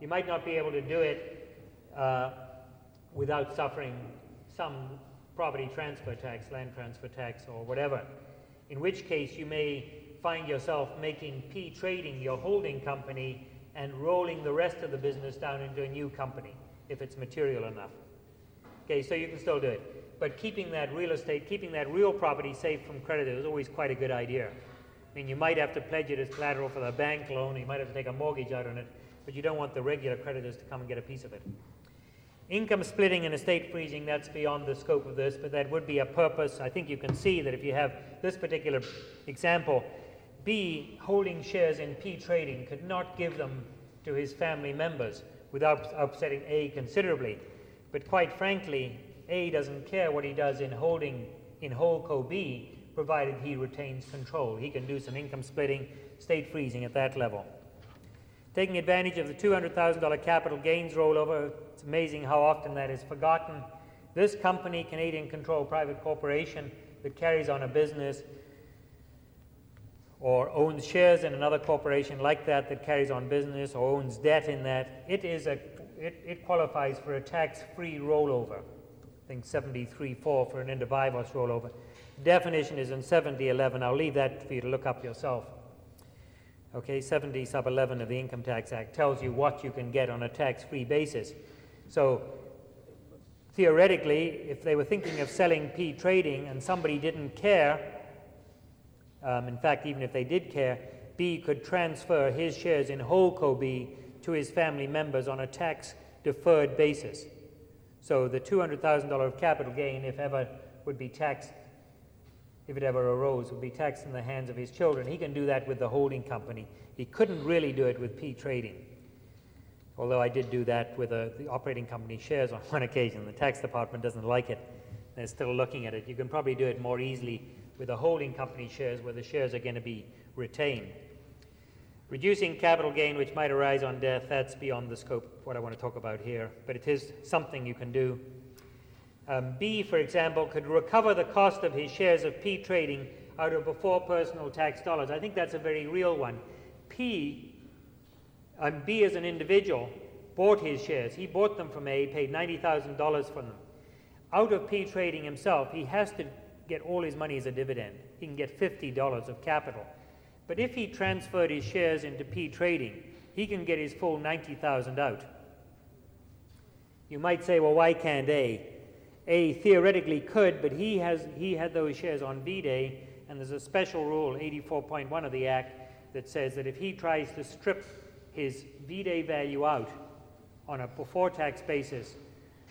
You might not be able to do it without suffering some property transfer tax, land transfer tax, or whatever, in which case you may find yourself making P Trading your holding company and rolling the rest of the business down into a new company, if it's material enough. Okay, so you can still do it. But keeping that real estate, keeping that real property safe from creditors is always quite a good idea. I mean, you might have to pledge it as collateral for the bank loan, you might have to take a mortgage out on it, but you don't want the regular creditors to come and get a piece of it. Income splitting and estate freezing, that's beyond the scope of this, but that would be a purpose. I think you can see that if you have this particular example, B, holding shares in P Trading, could not give them to his family members without upsetting A considerably. But quite frankly, A doesn't care what he does in holding in Holdco B, provided he retains control. He can do some income splitting, estate freezing at that level. Taking advantage of the $200,000 capital gains rollover, it's amazing how often that is forgotten. This company, Canadian Control Private Corporation, that carries on a business or owns shares in another corporation like that that carries on business or owns debt in that, it qualifies for a tax-free rollover. I think 73.4 for an inter vivos rollover. Definition is in 70.11. I'll leave that for you to look up yourself. Okay, 70 sub 11 of the Income Tax Act tells you what you can get on a tax-free basis. So theoretically, if they were thinking of selling P Trading and somebody didn't care, in fact, even if they did care, B could transfer his shares in Holdco B to his family members on a tax-deferred basis. So the $200,000 of capital gain, if ever, would be taxed, if it ever arose, would be taxed in the hands of his children. He can do that with the holding company. He couldn't really do it with P Trading. Although I did do that with the operating company shares on one occasion. The tax department doesn't like it. They're still looking at it. You can probably do it more easily with the holding company shares where the shares are going to be retained. Reducing capital gain which might arise on death, that's beyond the scope of what I want to talk about here, but it is something you can do. B, for example, could recover the cost of his shares of P Trading out of before personal tax dollars. I think that's a very real one. B as an individual bought his shares. He bought them from A, paid $90,000 for them. Out of P Trading himself, he has to get all his money as a dividend. He can get $50 of capital. But if he transferred his shares into P Trading, he can get his full $90,000 out. You might say, well, why can't A? A theoretically could, but he had those shares on V-Day, and there's a special rule, 84.1 of the Act, that says that if he tries to strip his V-Day value out on a before-tax basis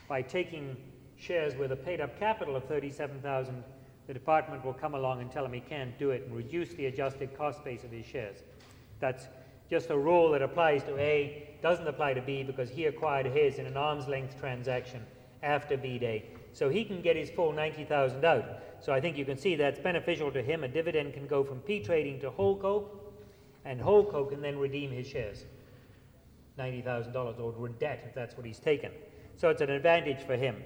by taking shares with a paid-up capital of $37,000, the department will come along and tell him he can't do it and reduce the adjusted cost base of his shares. That's just a rule that applies to A, doesn't apply to B because he acquired his in an arm's length transaction after V-Day. So he can get his full $90,000 out. So I think you can see that's beneficial to him. A dividend can go from P Trading to Holdco, and Holdco can then redeem his shares, $90,000 or debt if that's what he's taken. So it's an advantage for him.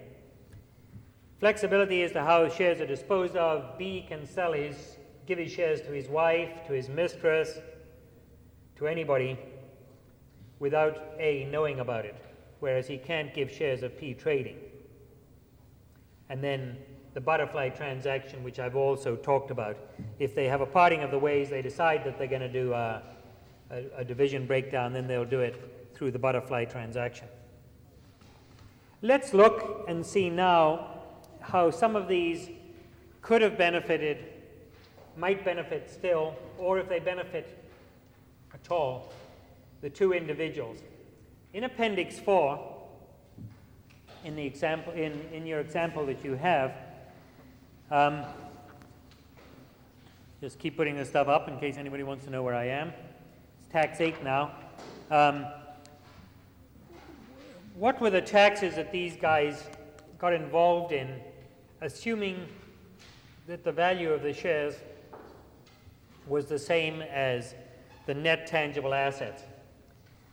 Flexibility as to how shares are disposed of. B can give his shares to his wife, to his mistress, to anybody without A knowing about it, whereas he can't give shares of P Trading. And then the butterfly transaction, which I've also talked about. If they have a parting of the ways, they decide that they're going to do a division breakdown, then they'll do it through the butterfly transaction. Let's look and see now how some of these could have benefited, might benefit still, or if they benefit at all, the two individuals. In Appendix 4, in the example, in your example that you have, just keep putting this stuff up in case anybody wants to know where I am. It's Tax 8 now. What were the taxes that these guys got involved in, assuming that the value of the shares was the same as the net tangible assets?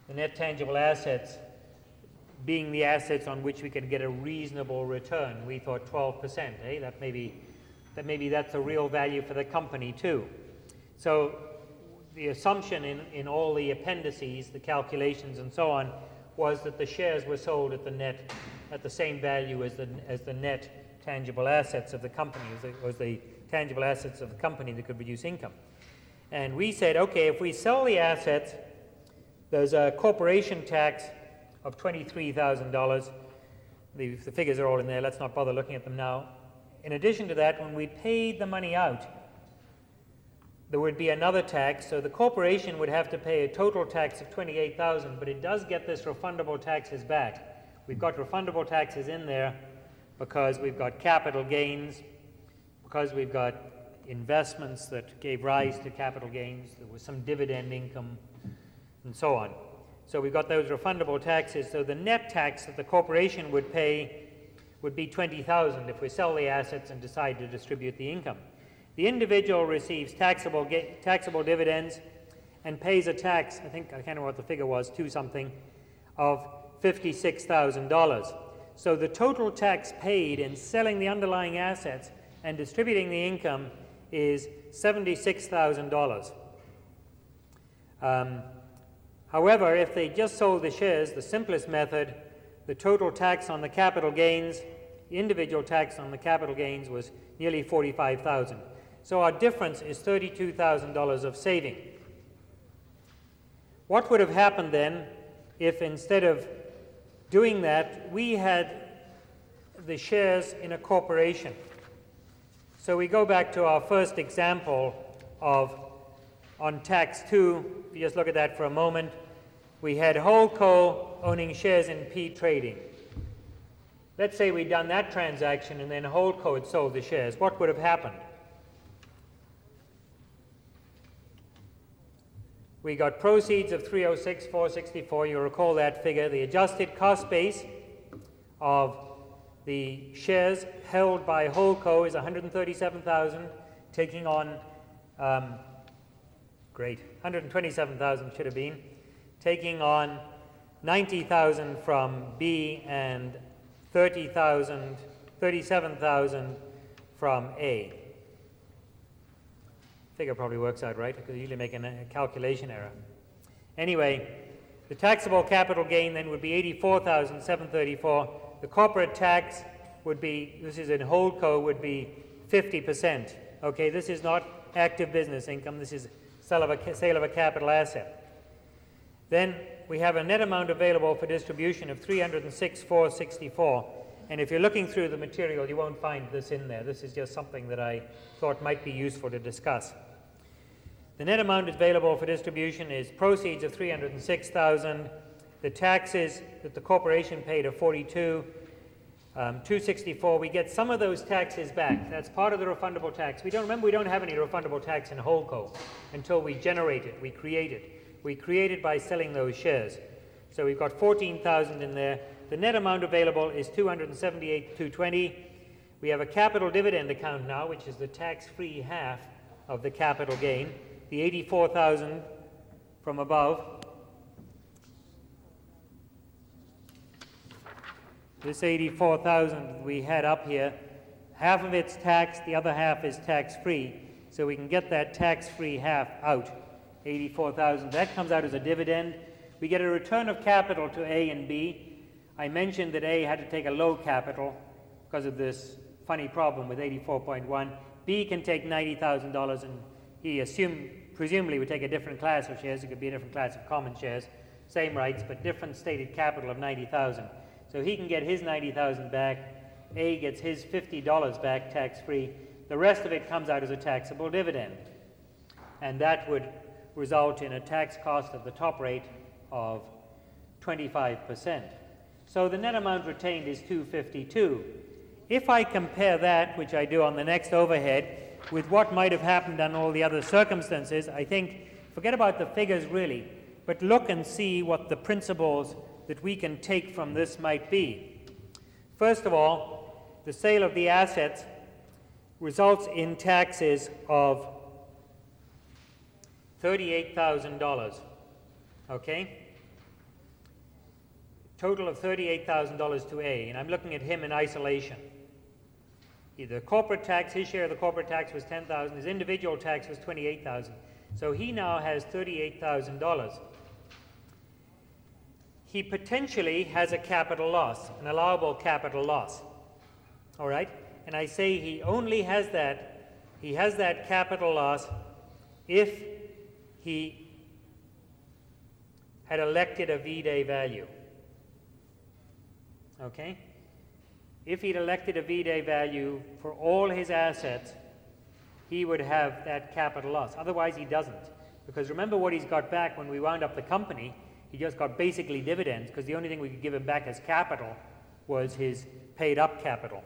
The net tangible assets being the assets on which we can get a reasonable return. We thought 12%, eh? That maybe that's a real value for the company too. So the assumption in all the appendices, the calculations and so on, was that the shares were sold at the same value as the net tangible assets of the company, was the tangible assets of the company that could produce income. And we said, okay, if we sell the assets, there's a corporation tax of $23,000. The figures are all in there. Let's not bother looking at them now. In addition to that, when we paid the money out, there would be another tax. So the corporation would have to pay a total tax of $28,000, but it does get this refundable taxes back. We've got refundable taxes in there because we've got capital gains, because we've got investments that gave rise to capital gains, there was some dividend income, and so on. So we've got those refundable taxes. So the net tax that the corporation would pay would be $20,000 if we sell the assets and decide to distribute the income. The individual receives taxable dividends and pays a tax, I can't remember what the figure was, something, of $56,000. So the total tax paid in selling the underlying assets and distributing the income is $76,000. However, if they just sold the shares, the simplest method, the total tax on the capital gains, the individual tax on the capital gains was nearly $45,000. So our difference is $32,000 of saving. What would have happened then if instead of doing that, we had the shares in a corporation? So we go back to our first example on tax 2. If you just look at that for a moment, we had Holdco owning shares in P Trading. Let's say we'd done that transaction and then Holdco had sold the shares. What would have happened? We got proceeds of $306,464. You recall that figure. The adjusted cost base of the shares held by Holdco is $137,000, taking on $127,000 should have been, taking on $90,000 from B and $37,000 from A. Figure probably works out right, because you usually make a calculation error. Anyway, the taxable capital gain then would be $84,734. The corporate tax would be, this is in Holdco, would be 50%. Okay, this is not active business income. This is sale of a capital asset. Then we have a net amount available for distribution of $306,464. And if you're looking through the material, you won't find this in there. This is just something that I thought might be useful to discuss. The net amount available for distribution is proceeds of $306,000. The taxes that the corporation paid are $42,264. We get some of those taxes back. That's part of the refundable tax. We don't have any refundable tax in Holdco until we generate it, we create it. We create it by selling those shares. So we've got $14,000 in there. The net amount available is $278,220. We have a capital dividend account now, which is the tax-free half of the capital gain. The $84,000 from above. This $84,000 we had up here, half of it's taxed, the other half is tax-free. So we can get that tax-free half out, $84,000. That comes out as a dividend. We get a return of capital to A and B. I mentioned that A had to take a low capital because of this funny problem with 84.1. B can take $90,000, and he presumably would take a different class of shares. It could be a different class of common shares, same rights, but different stated capital of $90,000. So he can get his $90,000 back. A gets his $50 back tax-free. The rest of it comes out as a taxable dividend. And that would result in a tax cost of the top rate of 25%. So the net amount retained is $252. If I compare that, which I do on the next overhead, with what might have happened on all the other circumstances, I think, forget about the figures really, but look and see what the principles that we can take from this might be. First of all, the sale of the assets results in taxes of $38,000. Okay? Total of $38,000 to A, and I'm looking at him in isolation. The corporate tax, his share of the corporate tax was $10,000, his individual tax was $28,000. So he now has $38,000. he potentially has a capital loss, an allowable capital loss. All right? And I say he only has that, he has that capital loss if he had elected a V-Day value. Okay? If he'd elected a V-Day value for all his assets, he would have that capital loss. Otherwise, he doesn't. Because remember what he's got back when we wound up the company. He just got basically dividends, because the only thing we could give him back as capital was his paid-up capital.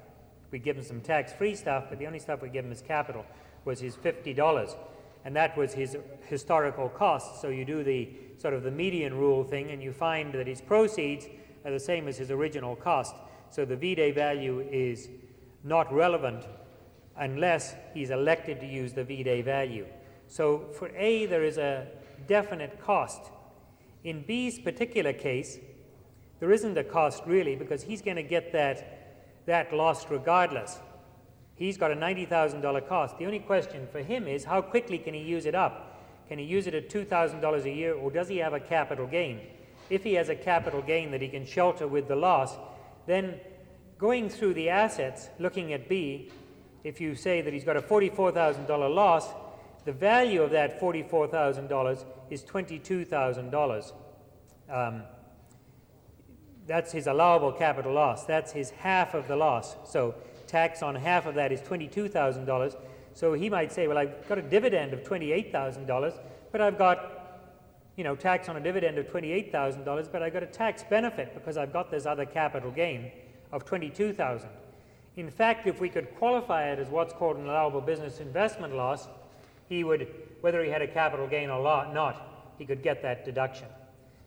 We give him some tax-free stuff, but the only stuff we give him as capital was his $50. And that was his historical cost. So you do the sort of the median rule thing, and you find that his proceeds are the same as his original cost. So the V-Day value is not relevant unless he's elected to use the V-Day value. So for A, there is a definite cost. In B's particular case, there isn't a cost really, because he's going to get that loss regardless. He's got a $90,000 cost. The only question for him is, how quickly can he use it up? Can he use it at $2,000 a year, or does he have a capital gain? If he has a capital gain that he can shelter with the loss, then going through the assets, looking at B, if you say that he's got a $44,000 loss, the value of that $44,000 is $22,000. That's his allowable capital loss. That's his half of the loss. So tax on half of that is $22,000. So he might say, well, I've got a dividend of $28,000, but I've got, tax on a dividend of $28,000, but I've got a tax benefit because I've got this other capital gain of $22,000. In fact, if we could qualify it as what's called an allowable business investment loss, he would, whether he had a capital gain or not, he could get that deduction.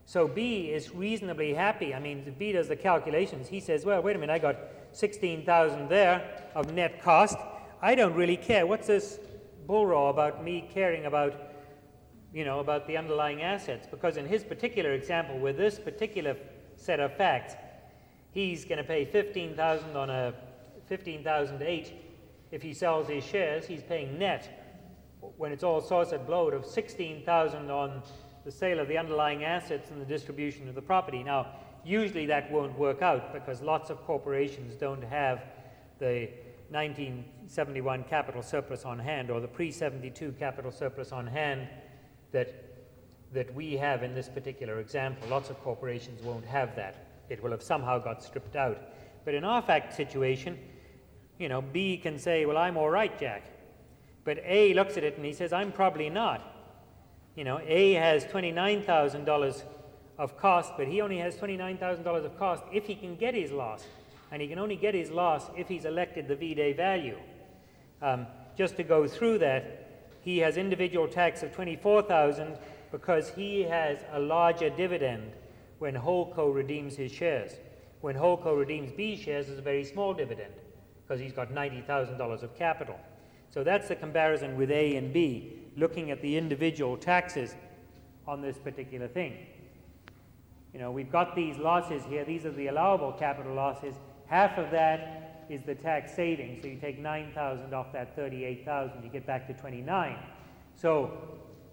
So B is reasonably happy. I mean, if B does the calculations, he says, well, wait a minute, I got $16,000 there of net cost. I don't really care. What's this bull roar about me caring about, about the underlying assets? Because in his particular example, with this particular set of facts, he's going to pay $15,000 on a $15,008. If he sells his shares, he's paying net, when it's all saucered blowed, of $16,000 on the sale of the underlying assets and the distribution of the property. Now, usually that won't work out because lots of corporations don't have the 1971 capital surplus on hand or the pre-72 capital surplus on hand that we have in this particular example. Lots of corporations won't have that. It will have somehow got stripped out. But in our fact situation, B can say, well, I'm all right, Jack. But A looks at it and he says, I'm probably not. A has $29,000 of cost, but he only has $29,000 of cost if he can get his loss. And he can only get his loss if he's elected the V-Day value. Just to go through that, he has individual tax of $24,000 because he has a larger dividend when Holdco redeems his shares. When Holdco redeems B's shares, it's a very small dividend because he's got $90,000 of capital. So that's the comparison with A and B, looking at the individual taxes on this particular thing. We've got these losses here. These are the allowable capital losses. Half of that is the tax savings. So you take $9,000 off that $38,000, you get back to $29,000. So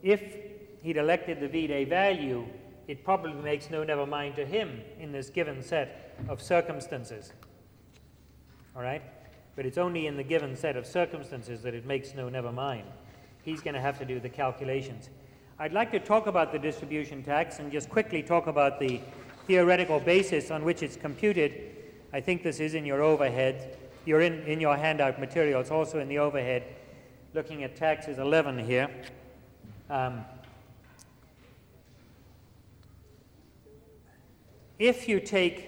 if he'd elected the V-Day value, it probably makes no never mind to him in this given set of circumstances. All right? But it's only in the given set of circumstances that it makes no never mind. He's going to have to do the calculations. I'd like to talk about the distribution tax and just quickly talk about the theoretical basis on which it's computed. I think this is in your overhead. You're in your handout material. It's also in the overhead. Looking at taxes 11 here. If you take,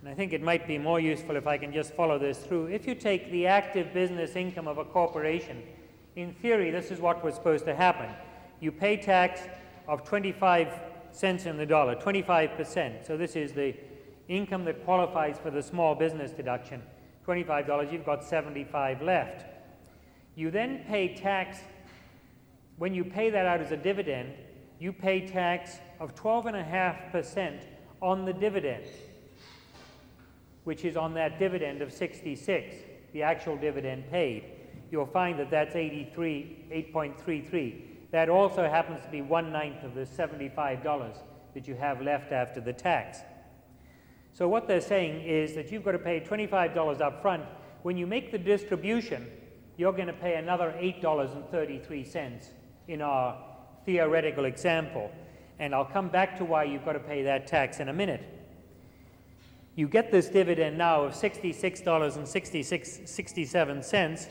and I think it might be more useful if I can just follow this through. If you take the active business income of a corporation, in theory, this is what was supposed to happen. You pay tax of 25 cents in the dollar, 25%. So this is the income that qualifies for the small business deduction. $25, you've got 75 left. You then pay tax, when you pay that out as a dividend, you pay tax of 12.5% on the dividend, which is on that dividend of 66, the actual dividend paid. You'll find that that's 8.33. That also happens to be 1/9 of the $75. that you have left after the tax. So what they're saying is that you've got to pay $25 up front. When you make the distribution, you're going to pay another $8.33 in our theoretical example. And I'll come back to why you've got to pay that tax in a minute. You get this dividend now of $66.67,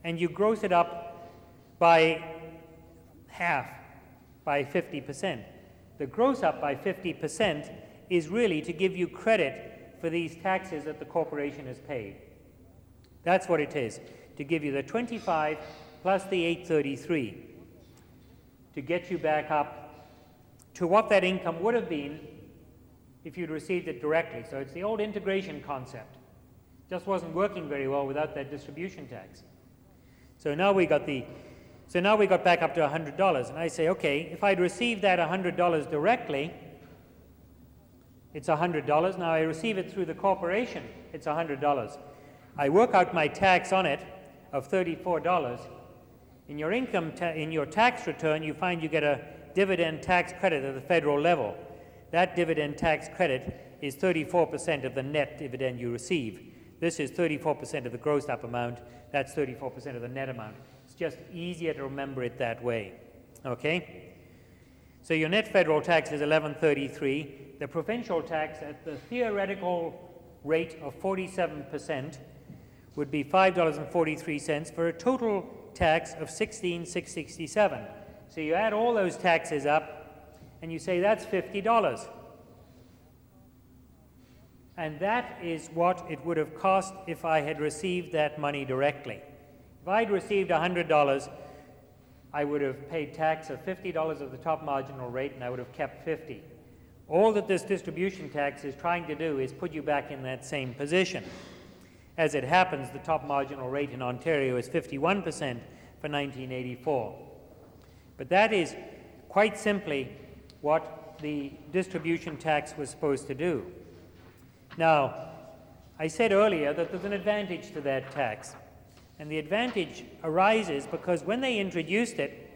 and you gross it up by half, by 50%. The gross up by 50% is really to give you credit for these taxes that the corporation has paid. That's what it is, to give you the 25 plus the 833 to get you back up to what that income would have been if you'd received it directly. So it's the old integration concept. Just wasn't working very well without that distribution tax. So now we got back up to $100, and I say, okay, if I'd received that $100 directly, it's $100. Now I receive it through the corporation, it's $100. I work out my tax on it of $34. In your in your tax return, you find you get a dividend tax credit at the federal level. That dividend tax credit is 34% of the net dividend you receive. This is 34% of the grossed up amount. That's 34% of the net amount. It's just easier to remember it that way. Okay? So your net federal tax is $11.33. The provincial tax at the theoretical rate of 47% would be $5.43 for a total tax of $16,667. So you add all those taxes up, and you say that's $50. And that is what it would have cost if I had received that money directly. If I'd received $100, I would have paid tax of $50 of the top marginal rate, and I would have kept $50. All that this distribution tax is trying to do is put you back in that same position. As it happens, the top marginal rate in Ontario is 51% for 1984. But that is quite simply what the distribution tax was supposed to do. Now, I said earlier that there's an advantage to that tax. And the advantage arises because when they introduced it,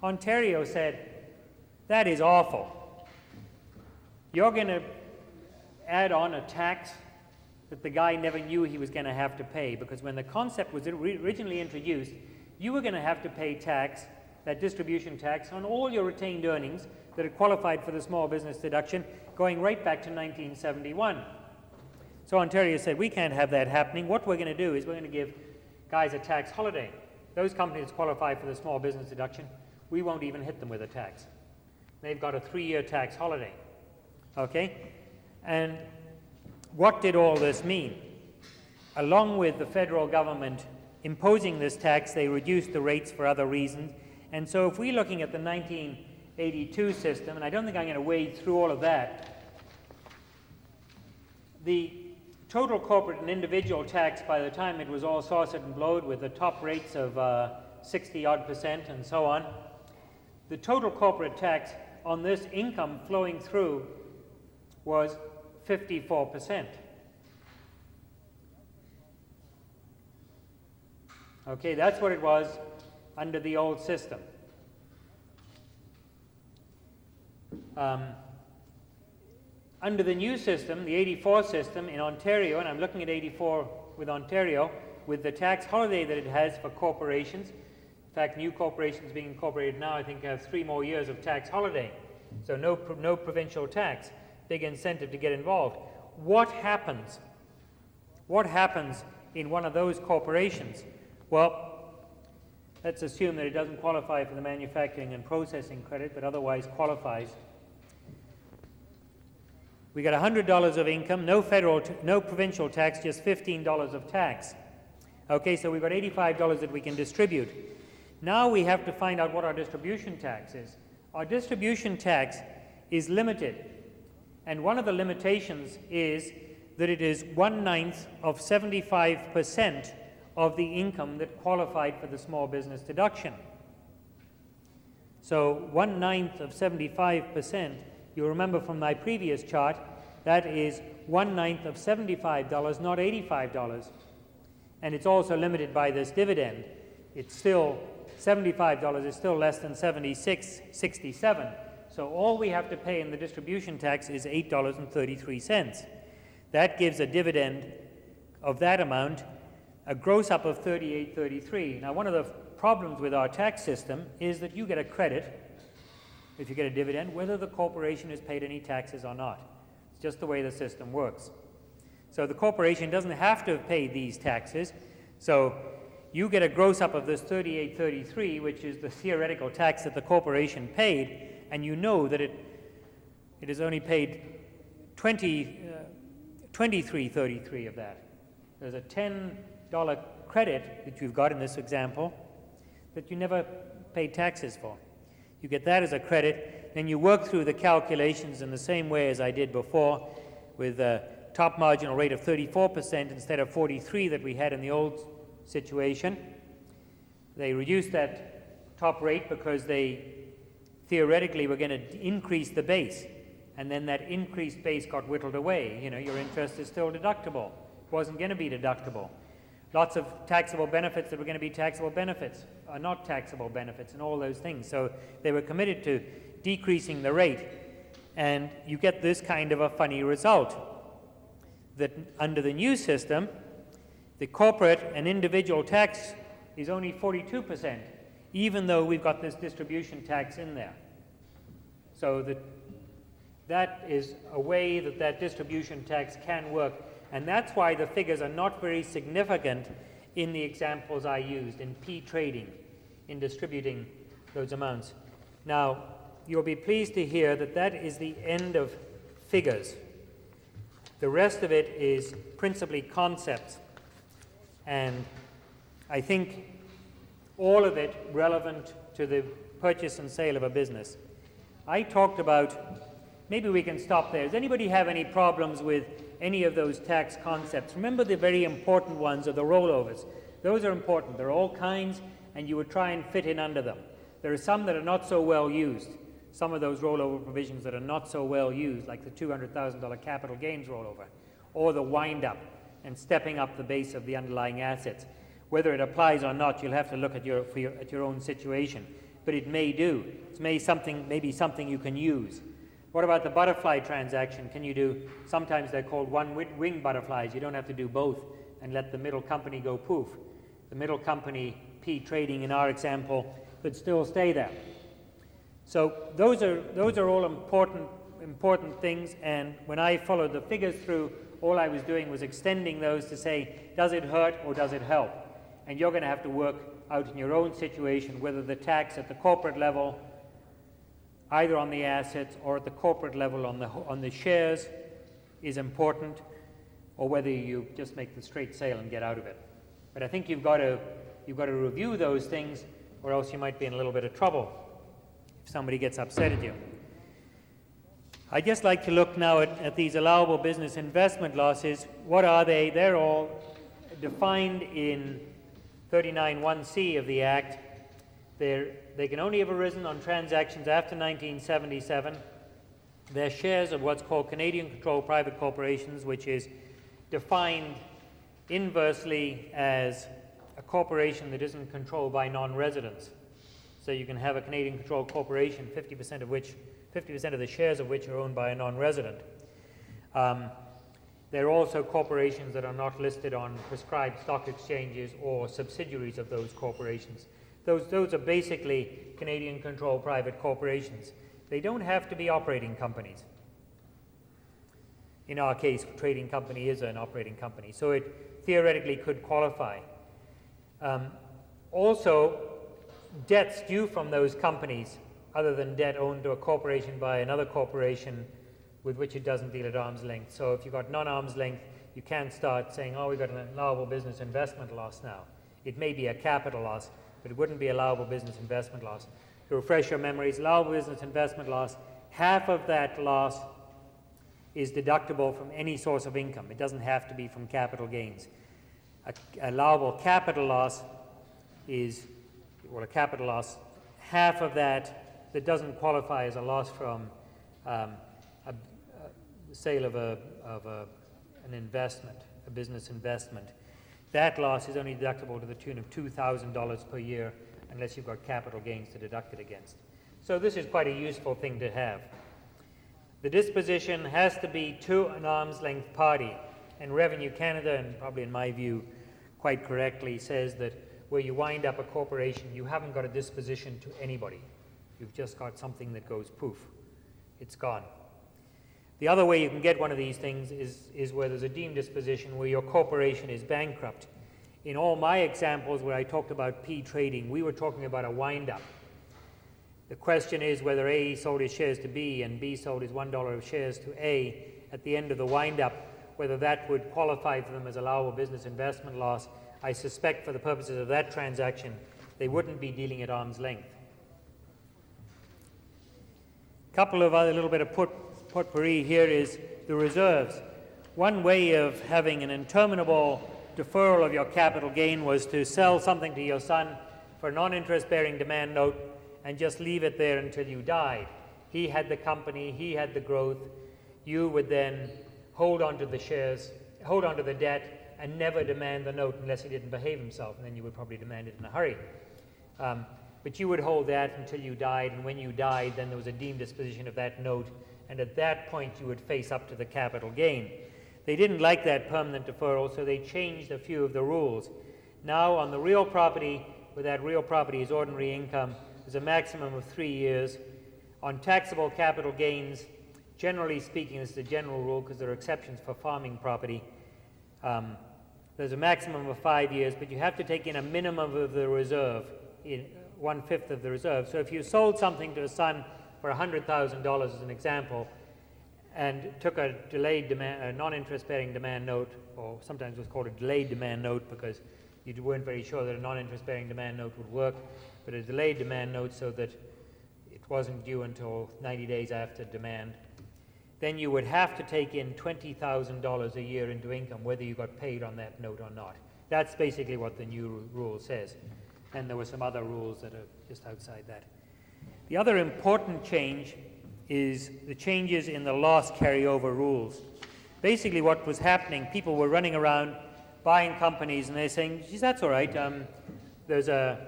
Ontario said, that is awful. You're going to add on a tax that the guy never knew he was going to have to pay, because when the concept was originally introduced, you were going to have to pay tax, that distribution tax, on all your retained earnings that had qualified for the small business deduction going right back to 1971. So Ontario said, we can't have that happening. What we're going to do is we're going to give guys a tax holiday. Those companies qualify for the small business deduction, we won't even hit them with a tax. They've got a 3-year tax holiday. Okay? And what did all this mean? Along with the federal government imposing this tax, they reduced the rates for other reasons. And so if we're looking at the 1982 system, and I don't think I'm going to wade through all of that, the total corporate and individual tax, by the time it was all saucered and blowed with the top rates of 60-odd% and so on, the total corporate tax on this income flowing through was 54%. Okay, that's what it was under the old system. Under the new system, the 84 system in Ontario, and I'm looking at 84 with Ontario, with the tax holiday that it has for corporations. In fact, new corporations being incorporated now, I think, have 3 more years of tax holiday. So no provincial tax. Big incentive to get involved. What happens? What happens in one of those corporations? Well, let's assume that it doesn't qualify for the manufacturing and processing credit, but otherwise qualifies. We got $100 of income, no provincial tax, just $15 of tax. Okay, so we've got $85 that we can distribute. Now we have to find out what our distribution tax is. Our distribution tax is limited, and one of the limitations is that it is 1/9 of 75% of the income that qualified for the small business deduction. So 1/9 of 75%, you'll remember from my previous chart, that is 1/9 of $75, not $85. And it's also limited by this dividend. It's still $75 is still less than $76.67. So all we have to pay in the distribution tax is $8.33. That gives a dividend of that amount, a gross up of $38.33. Now, one of the problems with our tax system is that you get a credit if you get a dividend, whether the corporation has paid any taxes or not. It's just the way the system works. So the corporation doesn't have to pay these taxes. So you get a gross up of this $38.33, which is the theoretical tax that the corporation paid, and you know that it has only paid $23.33 of that. There's a $10 credit that you've got in this example that you never paid taxes for. You get that as a credit, then you work through the calculations in the same way as I did before, with a top marginal rate of 34% instead of 43% that we had in the old situation. They reduced that top rate because they theoretically were going to increase the base, and then that increased base got whittled away. You know, your interest is still deductible. It wasn't going to be deductible. Lots of taxable benefits that were going to be taxable benefits are not taxable benefits, and all those things. So they were committed to decreasing the rate, and you get this kind of a funny result, that under the new system, the corporate and individual tax is only 42%, even though we've got this distribution tax in there. So that is a way that that distribution tax can work, and that's why the figures are not very significant in the examples I used in P trading, in distributing those amounts. Now, you'll be pleased to hear that that is the end of figures. The rest of it is principally concepts, and I think all of it relevant to the purchase and sale of a business. I talked about, maybe we can stop there. Does anybody have any problems with any of those tax concepts? Remember, the very important ones are the rollovers. Those are important. There are all kinds, and you would try and fit in under them. There are some that are not so well used. Some of those rollover provisions that are not so well used, like the $200,000 capital gains rollover, or the wind-up and stepping up the base of the underlying assets. Whether it applies or not, you'll have to look at your own situation. But it may do. It's maybe something you can use. What about the butterfly transaction? Can you do, sometimes they're called one-wing butterflies. You don't have to do both and let the middle company go poof. The middle company, P trading in our example, could still stay there. So those are all important things, and when I followed the figures through, all I was doing was extending those to say, does it hurt or does it help? And you're going to have to work out in your own situation whether the tax at the corporate level, either on the assets or at the corporate level on the shares, is important, or whether you just make the straight sale and get out of it. But I think you've got to review those things, or else you might be in a little bit of trouble if somebody gets upset at you. I'd just like to look now at these allowable business investment losses. What are they? They're all defined in 39(1)(c) of the Act. They can only have arisen on transactions after 1977. They're shares of what's called Canadian-controlled private corporations, which is defined inversely as a corporation that isn't controlled by non-residents. So you can have a Canadian-controlled corporation, 50% of the shares of which are owned by a non-resident. There are also corporations that are not listed on prescribed stock exchanges or subsidiaries of those corporations. Those are basically Canadian-controlled private corporations. They don't have to be operating companies. In our case, a trading company is an operating company, so it theoretically could qualify. Also, debts due from those companies, other than debt owned to a corporation by another corporation with which it doesn't deal at arm's length. So if you've got non-arm's length, you can't start saying, oh, we've got an allowable business investment loss now. It may be a capital loss, but it wouldn't be allowable business investment loss. To refresh your memories, allowable business investment loss, half of that loss is deductible from any source of income. It doesn't have to be from capital gains. Allowable capital loss is, well, a capital loss, half of that doesn't qualify as a loss from the sale of an investment, a business investment. That loss is only deductible to the tune of $2,000 per year unless you've got capital gains to deduct it against. So this is quite a useful thing to have. The disposition has to be to an arm's length party. And Revenue Canada, and probably in my view quite correctly, says that where you wind up a corporation, you haven't got a disposition to anybody. You've just got something that goes poof. It's gone. The other way you can get one of these things is where there's a deemed disposition where your corporation is bankrupt. In all my examples where I talked about P trading, we were talking about a wind-up. The question is whether A sold his shares to B and B sold his $1 of shares to A at the end of the wind-up, whether that would qualify for them as allowable business investment loss. I suspect for the purposes of that transaction, they wouldn't be dealing at arm's length. A couple of other little bit of potpourri here is the reserves. One way of having an interminable deferral of your capital gain was to sell something to your son for a non-interest bearing demand note and just leave it there until you died. He had the company, he had the growth. You would then hold on to the shares, hold on to the debt, and never demand the note unless he didn't behave himself, and then you would probably demand it in a hurry. But you would hold that until you died, and when you died, then there was a deemed disposition of that note, and at that point you would face up to the capital gain. They didn't like that permanent deferral, so they changed a few of the rules. Now on the real property, where that real property is ordinary income, there's a maximum of 3 years. On taxable capital gains, generally speaking, this is a general rule because there are exceptions for farming property, there's a maximum of 5 years, but you have to take in a minimum of the reserve, in 1/5 of the reserve. So if you sold something to a son for $100,000 as an example, and took a delayed demand, a non-interest bearing demand note, or sometimes it was called a delayed demand note because you weren't very sure that a non-interest bearing demand note would work, but a delayed demand note so that it wasn't due until 90 days after demand, then you would have to take in $20,000 a year into income, whether you got paid on that note or not. That's basically what the new rule says. And there were some other rules that are just outside that. The other important change is the changes in the loss carryover rules. Basically what was happening, people were running around buying companies and they're saying, geez, that's all right. There's a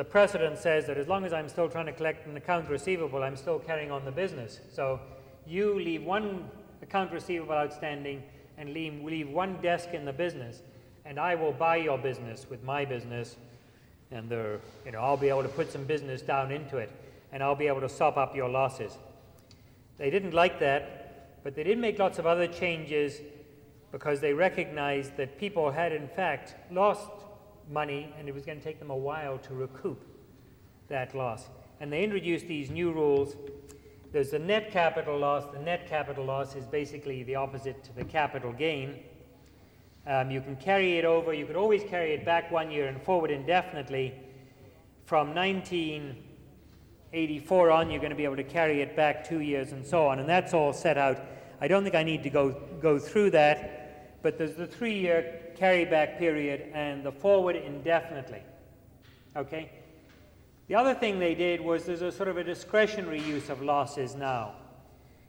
precedent says that as long as I'm still trying to collect an account receivable, I'm still carrying on the business. So you leave one account receivable outstanding and leave one desk in the business, and I will buy your business with my business, and I'll be able to put some business down into it, and I'll be able to sop up your losses. They didn't like that, but they did make lots of other changes because they recognized that people had in fact lost money and it was going to take them a while to recoup that loss. And they introduced these new rules. There's the net capital loss. The net capital loss is basically the opposite to the capital gain. You can carry it over. You could always carry it back 1 year and forward indefinitely. From 1984 on, you're going to be able to carry it back 2 years and so on. And that's all set out. I don't think I need to go through that, but there's the 3-year carryback period and the forward indefinitely. Okay? The other thing they did was there's a sort of a discretionary use of losses now.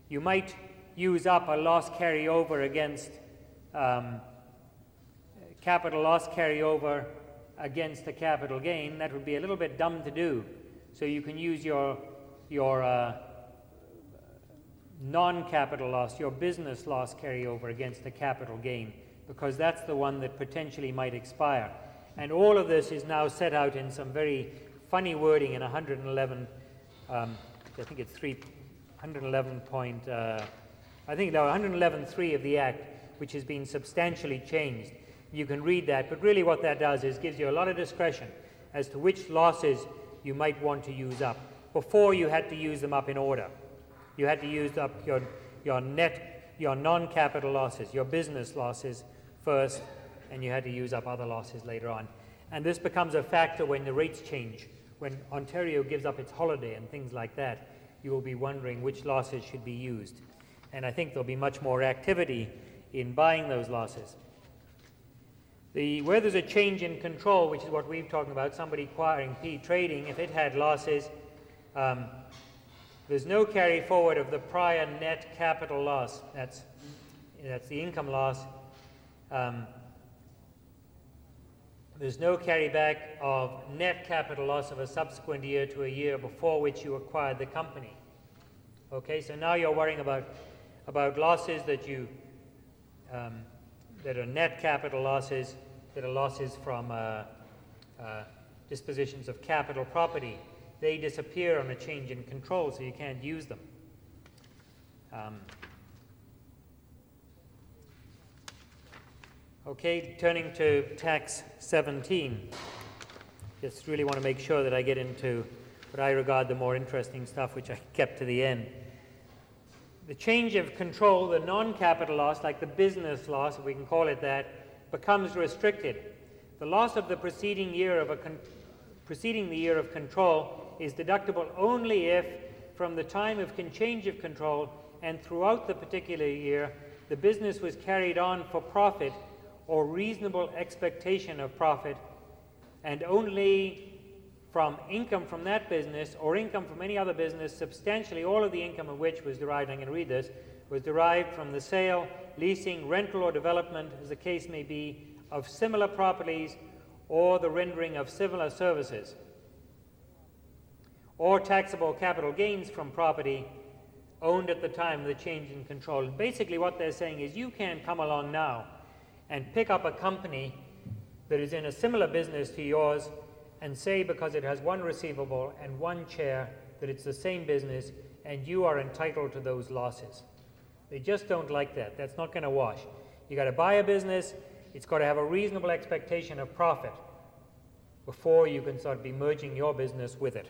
You might use up a loss carryover against capital loss carryover against a capital gain. That would be a little bit dumb to do. So you can use your non-capital loss, your business loss carryover against a capital gain, because that's the one that potentially might expire. And all of this is now set out in some very funny wording in 111, I think it's 111.3 of the Act, which has been substantially changed. You can read that, but really what that does is gives you a lot of discretion as to which losses you might want to use up. Before, you had to use them up in order. You had to use up your non-capital losses, your business losses first, and you had to use up other losses later on. And this becomes a factor when the rates change. When Ontario gives up its holiday and things like that, you will be wondering which losses should be used. And I think there'll be much more activity in buying those losses. Where there's a change in control, which is what we've talked about, somebody acquiring P trading, if it had losses, there's no carry forward of the prior net capital loss. That's the income loss. There's no carryback of net capital loss of a subsequent year to a year before which you acquired the company. Okay, so now you're worrying about losses that you that are net capital losses, that are losses from dispositions of capital property. They disappear on a change in control, so you can't use them. Okay, turning to tax 17. Just really want to make sure that I get into what I regard the more interesting stuff, which I kept to the end. The change of control, the non-capital loss, like the business loss, if we can call it that, becomes restricted. The loss of the preceding the year of control is deductible only if, from the time of change of control and throughout the particular year, the business was carried on for profit or reasonable expectation of profit, and only from income from that business or income from any other business, substantially all of the income of which was derived, I'm going to read this, was derived from the sale, leasing, rental, or development, as the case may be, of similar properties or the rendering of similar services, or taxable capital gains from property owned at the time of the change in control. Basically what they're saying is you can come along now and pick up a company that is in a similar business to yours and say, because it has one receivable and one chair, that it's the same business and you are entitled to those losses. They just don't like that. That's not going to wash. You got to buy a business, it's got to have a reasonable expectation of profit before you can start be merging your business with it.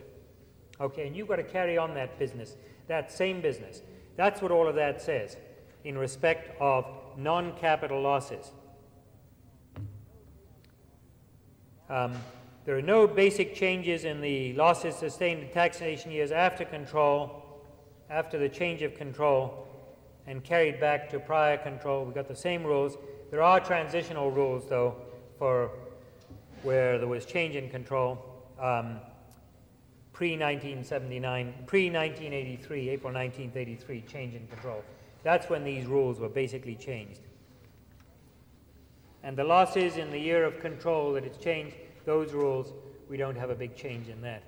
Okay, and you've got to carry on that business, that same business. That's what all of that says in respect of non-capital losses. There are no basic changes in the losses sustained in taxation years after the change of control and carried back to prior control. We've got the same rules. There are transitional rules, though, for where there was change in control pre-1979, pre-1983, April 1983, change in control. That's when these rules were basically changed. And the losses in the year of control that it's changed, those rules, we don't have a big change in that.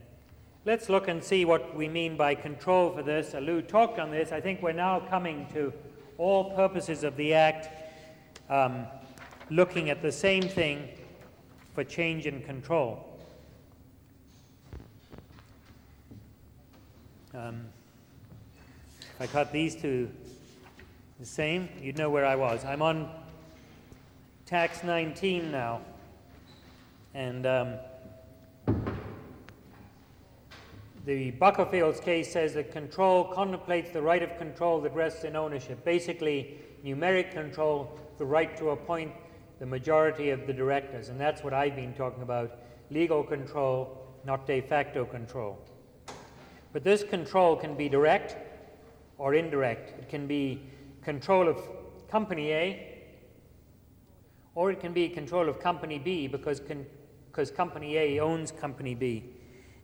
Let's look and see what we mean by control for this. Lou talked on this. I think we're now coming to all purposes of the Act, looking at the same thing for change in control. If I cut these two the same, you'd know where I was. I'm on tax 19 now. And the Buckerfield's case says that control contemplates the right of control that rests in ownership. Basically, numeric control, the right to appoint the majority of the directors. And that's what I've been talking about, legal control, not de facto control. But this control can be direct or indirect. It can be control of Company A, or it can be control of Company B because Company A owns Company B.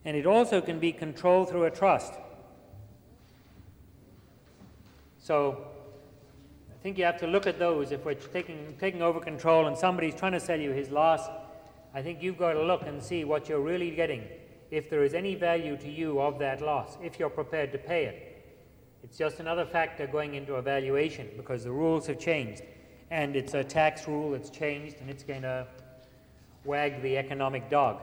And it also can be control through a trust. So I think you have to look at those. If we're taking over control and somebody's trying to sell you his loss, I think you've got to look and see what you're really getting, if there is any value to you of that loss, if you're prepared to pay it. It's just another factor going into a valuation because the rules have changed. And it's a tax rule that's changed, and it's going to wag the economic dog.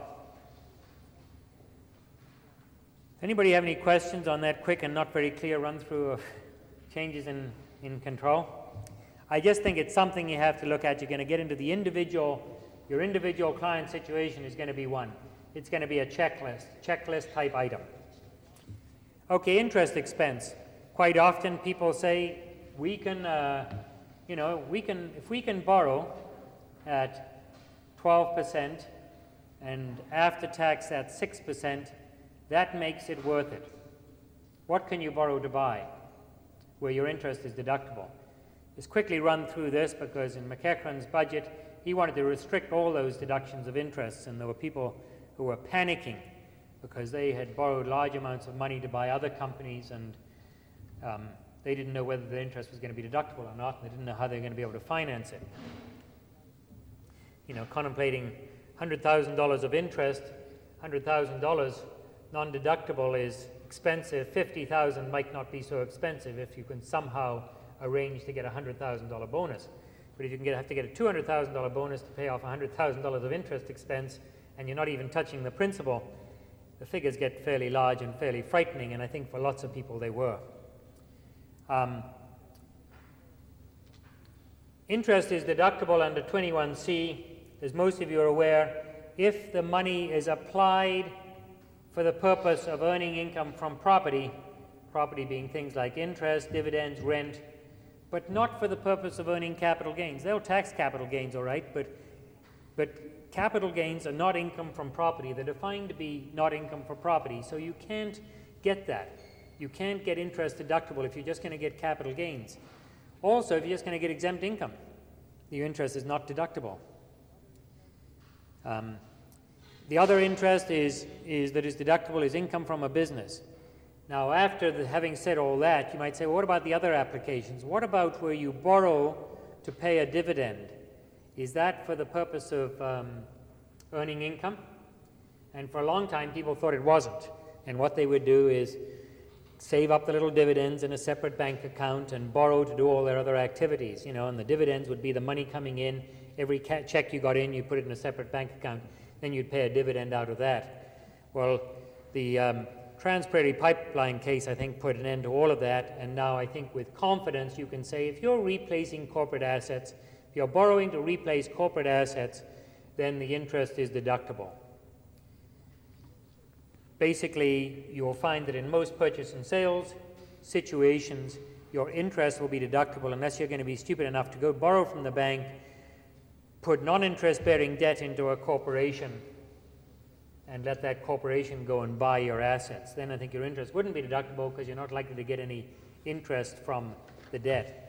Anybody have any questions on that quick and not very clear run-through of changes in control? I just think it's something you have to look at. You're going to get into your individual client situation is going to be one. It's going to be a checklist type item. Okay, interest expense. Quite often people say, if we can borrow at 12% and after tax at 6%, that makes it worth it. What can you borrow to buy where your interest is deductible? Just quickly run through this because in McEachran's budget, he wanted to restrict all those deductions of interest, and there were people who were panicking because they had borrowed large amounts of money to buy other companies, and they didn't know whether the interest was going to be deductible or not, and they didn't know how they were going to be able to finance it. Contemplating $100,000 of interest, $100,000 non-deductible is expensive. $50,000 might not be so expensive if you can somehow arrange to get a $100,000 bonus. But if you can have to get a $200,000 bonus to pay off $100,000 of interest expense, and you're not even touching the principal, the figures get fairly large and fairly frightening, and I think for lots of people they were. Interest is deductible under 21C. As most of you are aware, if the money is applied for the purpose of earning income from property, property being things like interest, dividends, rent, but not for the purpose of earning capital gains. They'll tax capital gains, all right, but capital gains are not income from property. They're defined to be not income for property, so you can't get that. You can't get interest deductible if you're just going to get capital gains. Also, if you're just going to get exempt income, your interest is not deductible. The other interest that is deductible is income from a business. Now, after having said all that, you might say, well, what about the other applications? What about where you borrow to pay a dividend? Is that for the purpose of earning income? And for a long time, people thought it wasn't. And what they would do is save up the little dividends in a separate bank account and borrow to do all their other activities, and the dividends would be the money coming in. Every check you got in, you put it in a separate bank account, then you'd pay a dividend out of that. Well, the Trans-Prairie Pipeline case, I think, put an end to all of that, and now I think with confidence you can say if you're replacing corporate assets, if you're borrowing to replace corporate assets, then the interest is deductible. Basically, you'll find that in most purchase and sales situations, your interest will be deductible unless you're going to be stupid enough to go borrow from the bank, put non-interest bearing debt into a corporation, and let that corporation go and buy your assets. Then I think your interest wouldn't be deductible because you're not likely to get any interest from the debt.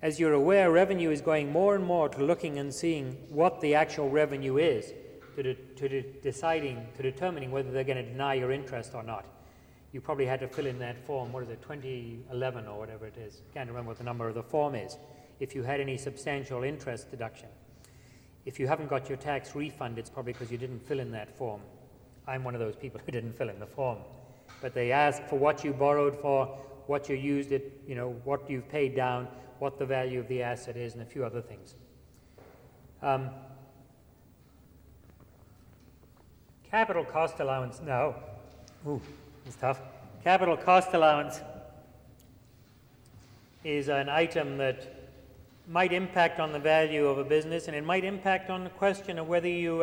As you're aware, revenue is going more and more to looking and seeing what the actual revenue is, to determining whether they're going to deny your interest or not. You probably had to fill in that form, 2011 or whatever it is. Can't remember what the number of the form is, if you had any substantial interest deduction. If you haven't got your tax refund, it's probably because you didn't fill in that form. I'm one of those people who didn't fill in the form. But they ask for what you borrowed for, what you used it, what you've paid down, what the value of the asset is, and a few other things. Capital cost allowance now. It's tough. Capital cost allowance is an item that might impact on the value of a business, and it might impact on the question of whether you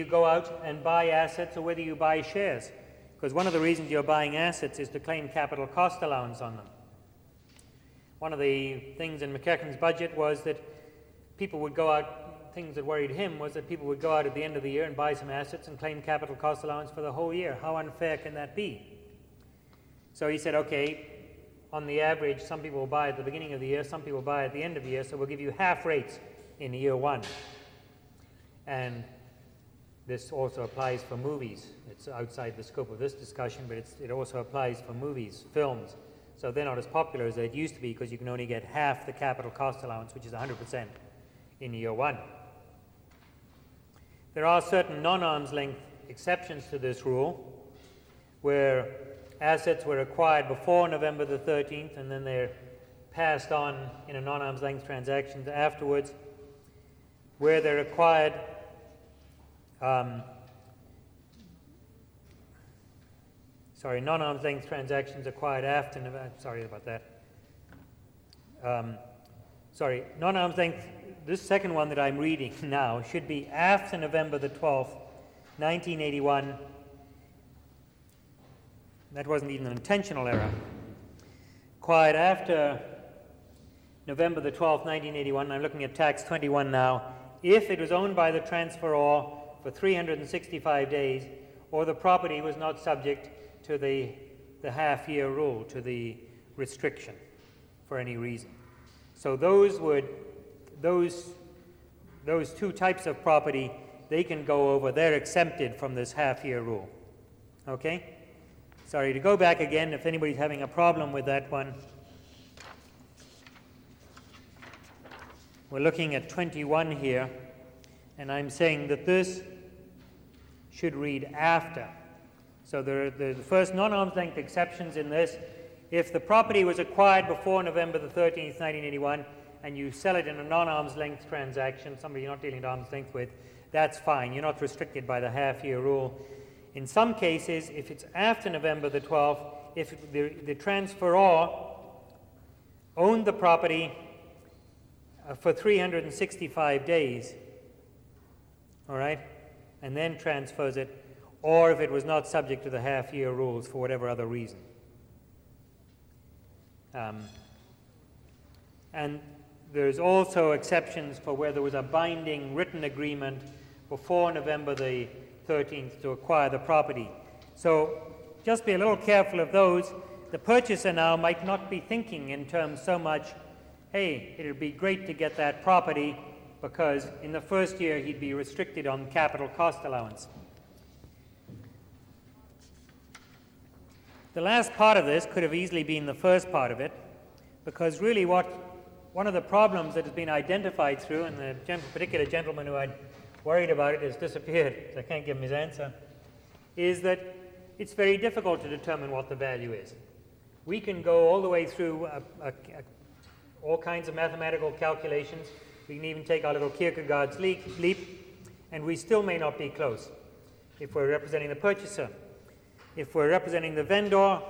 go out and buy assets or whether you buy shares. Because one of the reasons you're buying assets is to claim capital cost allowance on them. One of the things in McEachin's budget was that people would go out, things that worried him was that people would go out at the end of the year and buy some assets and claim capital cost allowance for the whole year. How unfair can that be? So he said, okay, on the average, some people will buy at the beginning of the year, some people buy at the end of the year, so we'll give you half rates in year one. And this also applies for movies. It's outside the scope of this discussion, but it also applies for movies, films. So they're not as popular as they used to be because you can only get half the capital cost allowance, which is 100% in year one. There are certain non-arm's length exceptions to this rule where assets were acquired before November the 13th and then they're passed on in a non-arm's length transaction afterwards, where they're acquired non-arm's length transactions acquired after November, non-arm's length, this second one that I'm reading now should be after November the 12th, 1981. That wasn't even an intentional error. Acquired after November the 12th, 1981, I'm looking at tax 21 now, if it was owned by the transferor for 365 days, or the property was not subject to the half-year rule, to the restriction for any reason. So those two types of property, they can go over, they're exempted from this half-year rule. Okay? Sorry, to go back again, if anybody's having a problem with that one. We're looking at 21 here, and I'm saying that this should read after. So the first non-arm's length exceptions in this: if the property was acquired before November the 13th, 1981, and you sell it in a non-arm's length transaction, somebody you're not dealing at arm's length with, that's fine. You're not restricted by the half-year rule. In some cases, if it's after November the 12th, if the transferor owned the property for 365 days, all right, and then transfers it, or if it was not subject to the half-year rules for whatever other reason. And there's also exceptions for where there was a binding written agreement before November the 13th to acquire the property. So just be a little careful of those. The purchaser now might not be thinking in terms so much, hey, it would be great to get that property, because in the first year he'd be restricted on capital cost allowance. The last part of this could have easily been the first part of it, because really one of the problems that has been identified through, and the particular gentleman who I'd worried about it has disappeared, so I can't give him his answer, is that it's very difficult to determine what the value is. We can go all the way through all kinds of mathematical calculations. We can even take our little Kierkegaard's leap, and we still may not be close if we're representing the purchaser. If we're representing the vendor,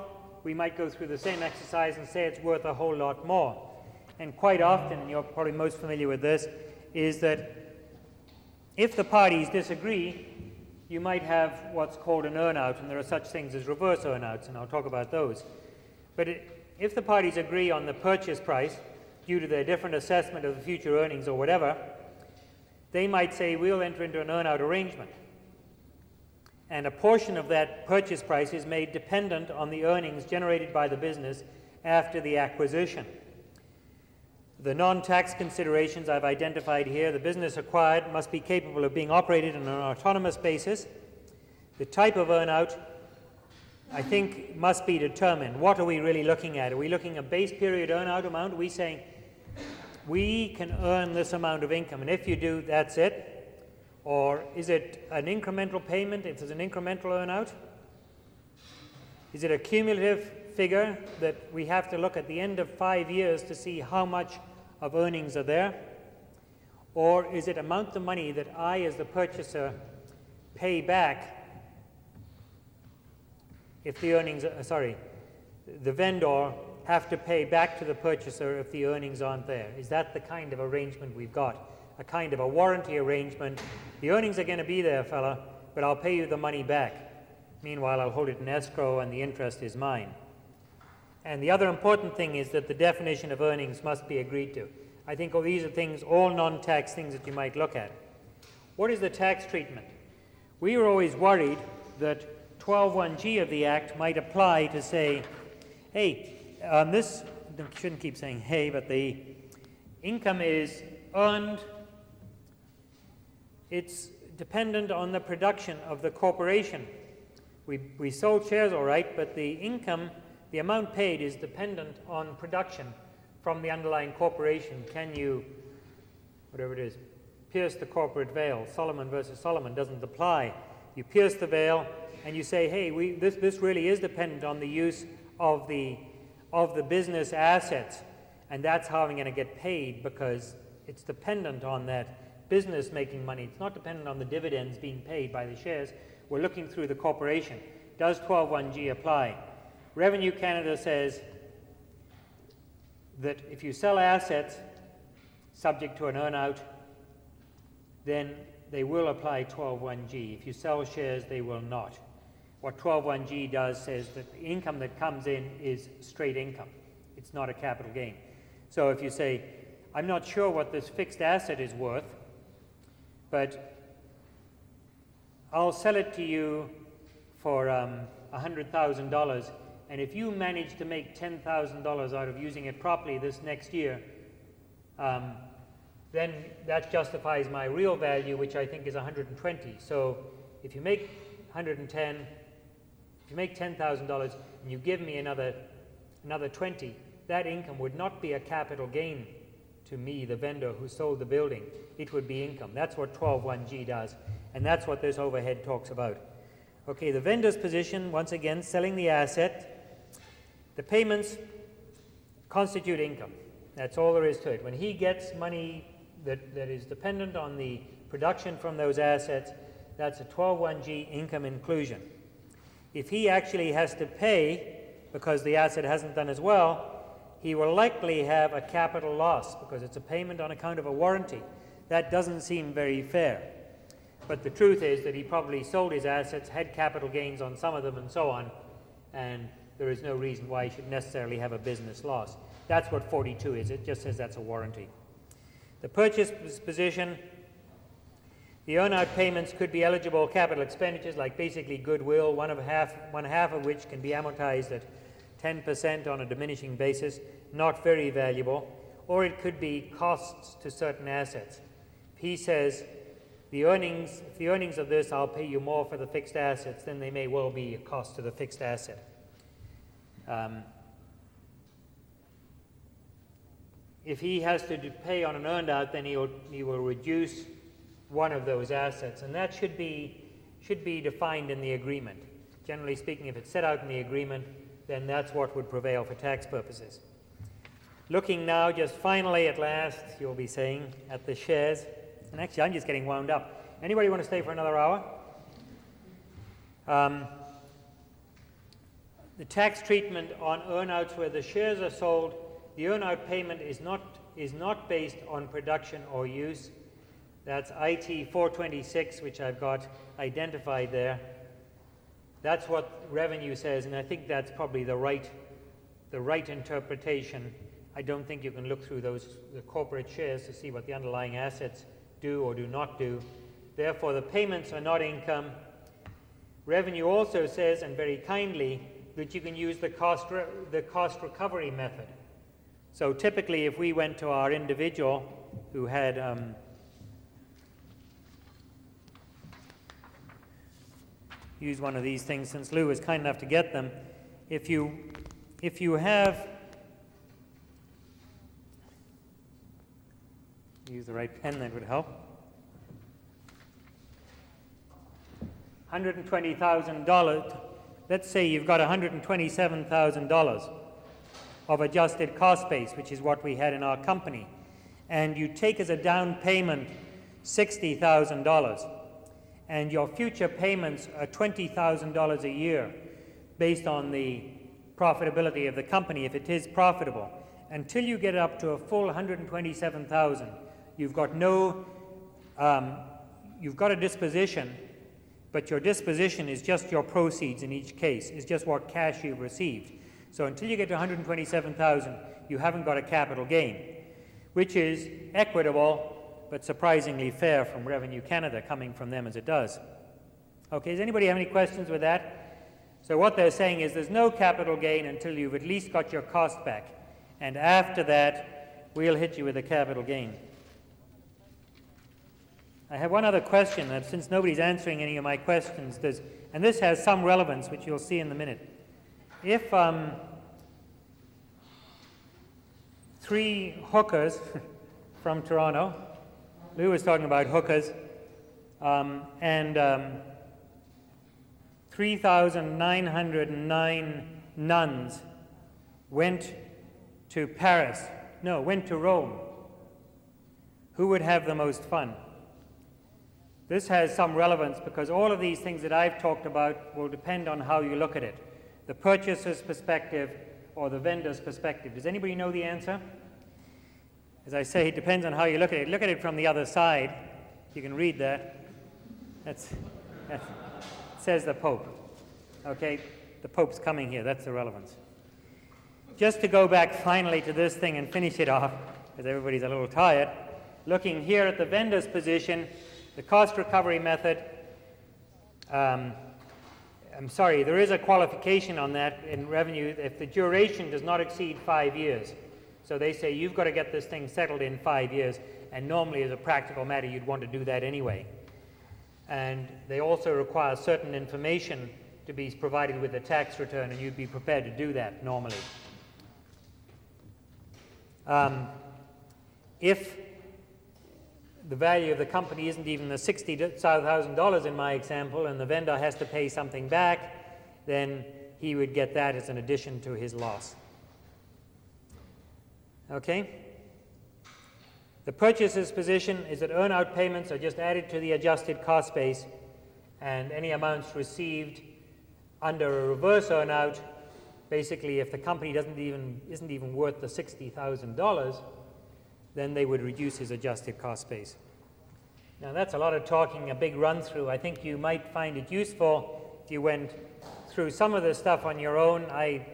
we might go through the same exercise and say it's worth a whole lot more. And quite often, and you're probably most familiar with this, is that if the parties disagree, you might have what's called an earnout, and there are such things as reverse earnouts, and I'll talk about those. But if the parties agree on the purchase price due to their different assessment of the future earnings or whatever, they might say, we'll enter into an earnout arrangement. And a portion of that purchase price is made dependent on the earnings generated by the business after the acquisition. The non-tax considerations I've identified here: the business acquired must be capable of being operated on an autonomous basis. The type of earnout, I think, must be determined. What are we really looking at? Are we looking at a base period earnout amount? Are we saying we can earn this amount of income, and if you do, that's it? Or is it an incremental payment if there's an incremental earnout? Is it a cumulative figure that we have to look at the end of 5 years to see how much of earnings are there? Or is it amount of money that I, as the purchaser, pay back if the earnings, the vendor have to pay back to the purchaser if the earnings aren't there? Is that the kind of arrangement we've got? A kind of a warranty arrangement. The earnings are going to be there, fella, but I'll pay you the money back. Meanwhile, I'll hold it in escrow and the interest is mine. And the other important thing is that the definition of earnings must be agreed to. I think these are things, all non-tax things that you might look at. What is the tax treatment? We were always worried that 12(1)G of the Act might apply to say, hey, this, I shouldn't keep saying hey, but the income is earned, it's dependent on the production of the corporation. We sold shares, all right, but the income, the amount paid, is dependent on production from the underlying corporation. Can you, whatever it is, pierce the corporate veil? Solomon versus Solomon doesn't apply. You pierce the veil and you say, hey, this really is dependent on the use of the business assets, and that's how I'm going to get paid, because it's dependent on that business making money. It's not dependent on the dividends being paid by the shares. We're looking through the corporation. Does 12(1)G apply? Revenue Canada says that if you sell assets subject to an earnout, then they will apply 12(1)G. If you sell shares, they will not. What 12(1)G does says that the income that comes in is straight income. It's not a capital gain. So if you say, I'm not sure what this fixed asset is worth, but I'll sell it to you for $100,000, and if you manage to make $10,000 out of using it properly this next year, then that justifies my real value, which I think is 120. So if you make 110, if you make $10,000 and you give me another 20, that income would not be a capital gain to me, the vendor who sold the building, it would be income. That's what 12(1)(g) does, and that's what this overhead talks about. Okay, the vendor's position, once again, selling the asset. The payments constitute income. That's all there is to it. When he gets money that is dependent on the production from those assets, that's a 12(1)(g) income inclusion. If he actually has to pay because the asset hasn't done as well, he will likely have a capital loss because it's a payment on account of a warranty. That doesn't seem very fair. But the truth is that he probably sold his assets, had capital gains on some of them and so on, and there is no reason why he should necessarily have a business loss. That's what 42 is. It just says that's a warranty. The purchase position, the earnout payments could be eligible capital expenditures like basically goodwill, one half of which can be amortized at 10% on a diminishing basis, not very valuable, or it could be costs to certain assets. He says, if the earnings of this, I'll pay you more for the fixed assets, then they may well be a cost to the fixed asset. If he has to pay on an earned out, then he will reduce one of those assets, and that should be defined in the agreement. Generally speaking, if it's set out in the agreement, then that's what would prevail for tax purposes. Looking now, just finally at last, you'll be saying, at the shares. And actually, I'm just getting wound up. Anybody want to stay for another hour? The tax treatment on earnouts where the shares are sold, the earnout payment is not based on production or use. That's IT 426, which I've got identified there. That's what revenue says, and I think that's probably the right interpretation. I don't think you can look through the corporate shares to see what the underlying assets do or do not do. Therefore, the payments are not income. Revenue also says, and very kindly, that you can use the cost recovery method. So typically, if we went to our individual who had use one of these things, since Lou was kind enough to get them. If you have, use the right pen, that would help. $120,000. Let's say you've got $127,000 of adjusted cost base, which is what we had in our company, and you take as a down payment $60,000. And your future payments are $20,000 a year based on the profitability of the company, if it is profitable. Until you get up to a full $127,000, you've got a disposition, but your disposition is just your proceeds in each case, is just what cash you've received. So until you get to $127,000, you haven't got a capital gain, which is equitable, but surprisingly fair from Revenue Canada, coming from them as it does. Okay, does anybody have any questions with that? So what they're saying is there's no capital gain until you've at least got your cost back. And after that, we'll hit you with a capital gain. I have one other question, that since nobody's answering any of my questions, and this has some relevance, which you'll see in a minute. If 3 hookers from Toronto, Lou was talking about hookers, and 3,909 nuns went to Rome. Who would have the most fun? This has some relevance because all of these things that I've talked about will depend on how you look at it. The purchaser's perspective or the vendor's perspective. Does anybody know the answer? As I say, it depends on how you look at it. Look at it from the other side. You can read that. That says the Pope. Okay, the Pope's coming here. That's the relevance. Just to go back finally to this thing and finish it off, because everybody's a little tired, looking here at the vendor's position, the cost recovery method, I'm sorry, there is a qualification on that in revenue if the duration does not exceed 5 years. So they say you've got to get this thing settled in 5 years, and normally as a practical matter you'd want to do that anyway. And they also require certain information to be provided with the tax return, and you'd be prepared to do that normally. if the value of the company isn't even the $60,000 in my example, and the vendor has to pay something back, then he would get that as an addition to his loss. Okay? The purchaser's position is that earn-out payments are just added to the adjusted cost base, and any amounts received under a reverse earn-out, basically if the company isn't even worth the $60,000, then they would reduce his adjusted cost base. Now that's a lot of talking, a big run-through. I think you might find it useful if you went through some of this stuff on your own. I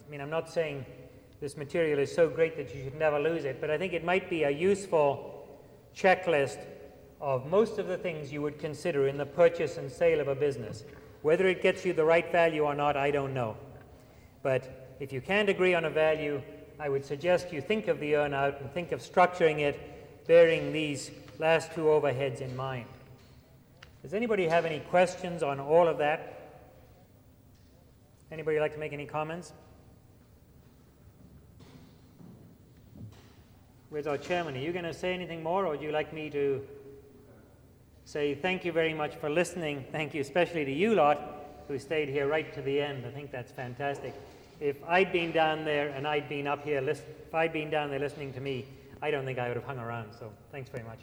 mean, I'm not saying this material is so great that you should never lose it, but I think it might be a useful checklist of most of the things you would consider in the purchase and sale of a business. Whether it gets you the right value or not, I don't know. But if you can't agree on a value, I would suggest you think of the earn-out and think of structuring it, bearing these last two overheads in mind. Does anybody have any questions on all of that? Anybody like to make any comments? Where's our chairman? Are you going to say anything more, or would you like me to say thank you very much for listening? Thank you especially to you lot who stayed here right to the end. I think that's fantastic. If I'd been down there and I'd been up here, if I'd been down there listening to me, I don't think I would have hung around. So thanks very much.